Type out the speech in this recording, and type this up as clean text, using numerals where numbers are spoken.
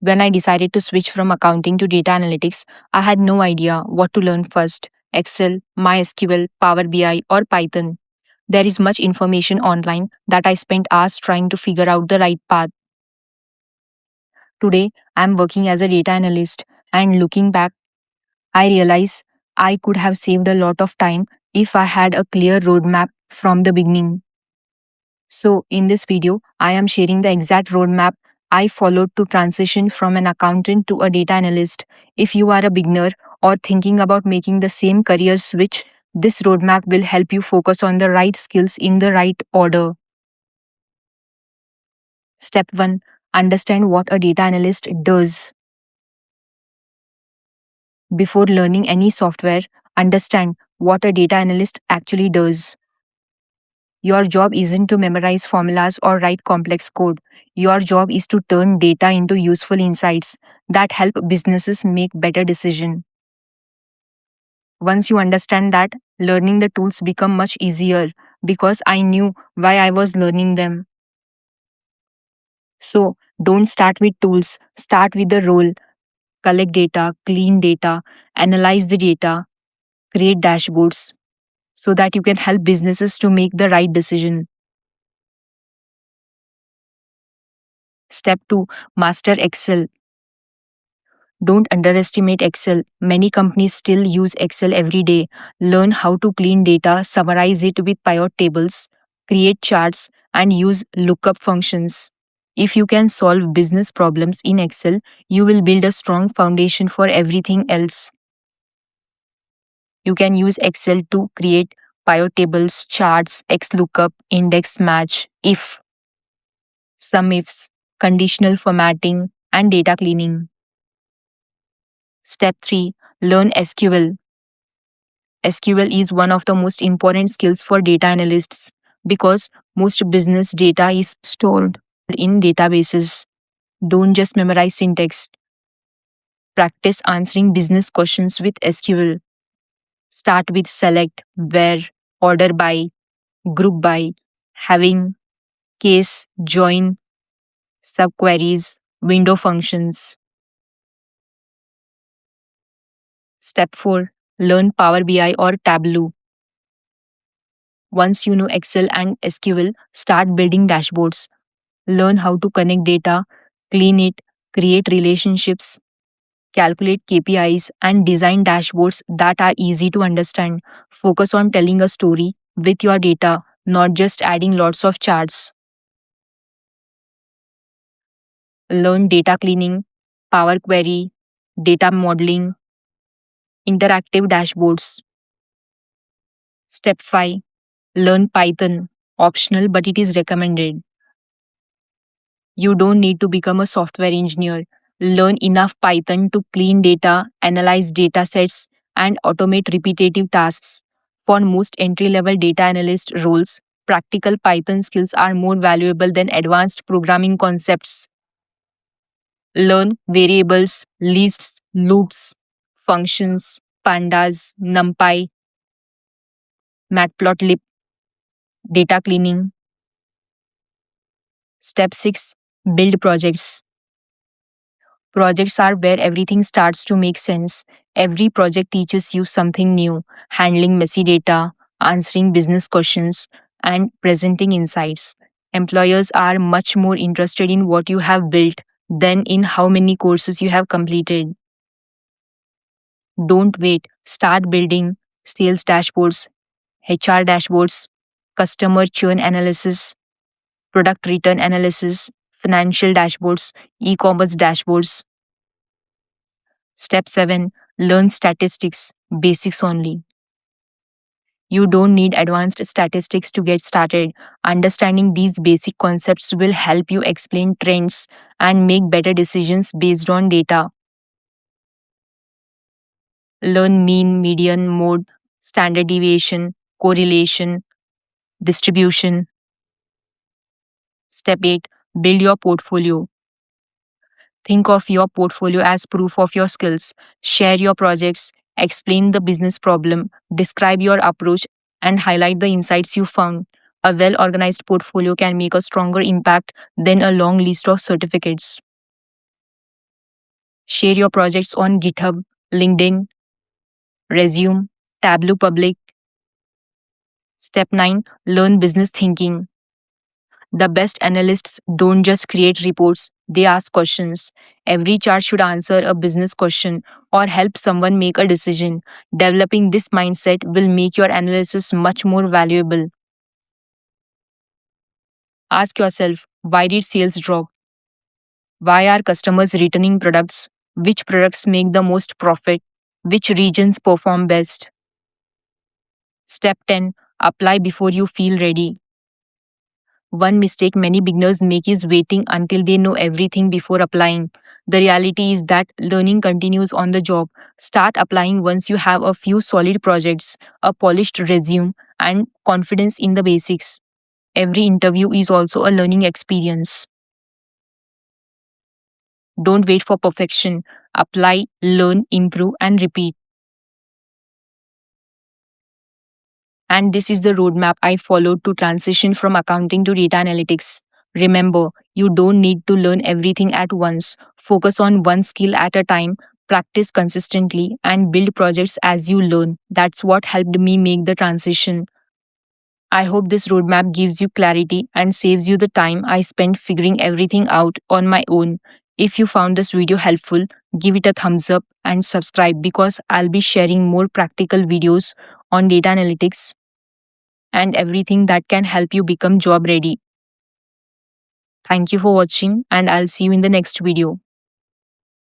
When I decided to switch from accounting to data analytics, I had no idea what to learn first: Excel, MySQL, Power BI, or Python. There is much information online that I spent hours trying to figure out the right path. Today, I'm working as a data analyst, and looking back, I realize I could have saved a lot of time if I had a clear roadmap from the beginning. So, in this video, I am sharing the exact roadmap I followed to transition from an accountant to a data analyst. If you are a beginner or thinking about making the same career switch, this roadmap will help you focus on the right skills in the right order. Step 1: Understand what a data analyst does. Before learning any software, understand what a data analyst actually does. Your job isn't to memorize formulas or write complex code. Your job is to turn data into useful insights that help businesses make better decisions. Once you understand that, learning the tools become much easier because I knew why I was learning them. So, don't start with tools, start with the role. Collect data, clean data, analyze the data, create dashboards so that you can help businesses to make the right decision. Step 2: Master Excel. Don't underestimate Excel. Many companies still use Excel every day. Learn how to clean data, summarize it with pivot tables, create charts, and use lookup functions. If you can solve business problems in Excel, you will build a strong foundation for everything else. You can use Excel to create pivot tables, charts, XLOOKUP, index match, if, sum ifs, conditional formatting, and data cleaning. Step 3: Learn SQL. SQL is one of the most important skills for data analysts because most business data is stored in databases. Don't just memorize syntax. Practice answering business questions with SQL. Start with select, where, order by, group by, having, case, join, subqueries, window functions. Step 4: Learn Power BI or Tableau. Once you know Excel and SQL, start building dashboards. Learn how to connect data, clean it, create relationships, calculate KPIs, and design dashboards that are easy to understand. Focus on telling a story with your data, not just adding lots of charts. Learn data cleaning, Power Query, data modeling, interactive dashboards. Step 5: Learn Python. Optional, but it is recommended. You don't need to become a software engineer. Learn enough Python to clean data, analyze data sets, and automate repetitive tasks. For most entry level data analyst roles, practical Python skills are more valuable than advanced programming concepts. Learn variables, lists, loops, functions, pandas, numpy, matplotlib, data cleaning. Step 6: Build projects. Projects are where everything starts to make sense. Every project teaches you something new: handling messy data, answering business questions, and presenting insights. Employers are much more interested in what you have built than in how many courses you have completed. Don't wait. Start building sales dashboards, HR dashboards, customer churn analysis, product return analysis, financial dashboards, e commerce dashboards. Step 7: Learn statistics, basics only. You don't need advanced statistics to get started. Understanding these basic concepts will help you explain trends and make better decisions based on data. Learn mean, median, mode, standard deviation, correlation, distribution. Step 8: Build your portfolio. Think of your portfolio as proof of your skills. Share your projects, explain the business problem, describe your approach, and highlight the insights you found. A well organized portfolio can make a stronger impact than a long list of certificates. Share your projects on GitHub, LinkedIn, Resume, Tableau Public. Step 9. Learn business thinking. The best analysts don't just create reports, they ask questions. Every chart should answer a business question or help someone make a decision. Developing this mindset will make your analysis much more valuable. Ask yourself, why did sales drop? Why are customers returning products? Which products make the most profit? Which regions perform best? Step 10. Apply before you feel ready. One mistake many beginners make is waiting until they know everything before applying. The reality is that learning continues on the job. Start applying once you have a few solid projects, a polished resume, and confidence in the basics. Every interview is also a learning experience. Don't wait for perfection. Apply, learn, improve, and repeat. And this is the roadmap I followed to transition from accounting to data analytics. Remember, you don't need to learn everything at once. Focus on one skill at a time, practice consistently, and build projects as you learn. That's what helped me make the transition. I hope this roadmap gives you clarity and saves you the time I spent figuring everything out on my own. If you found this video helpful, give it a thumbs up and subscribe because I'll be sharing more practical videos on data analytics and everything that can help you become job ready. Thank you for watching, and I'll see you in the next video.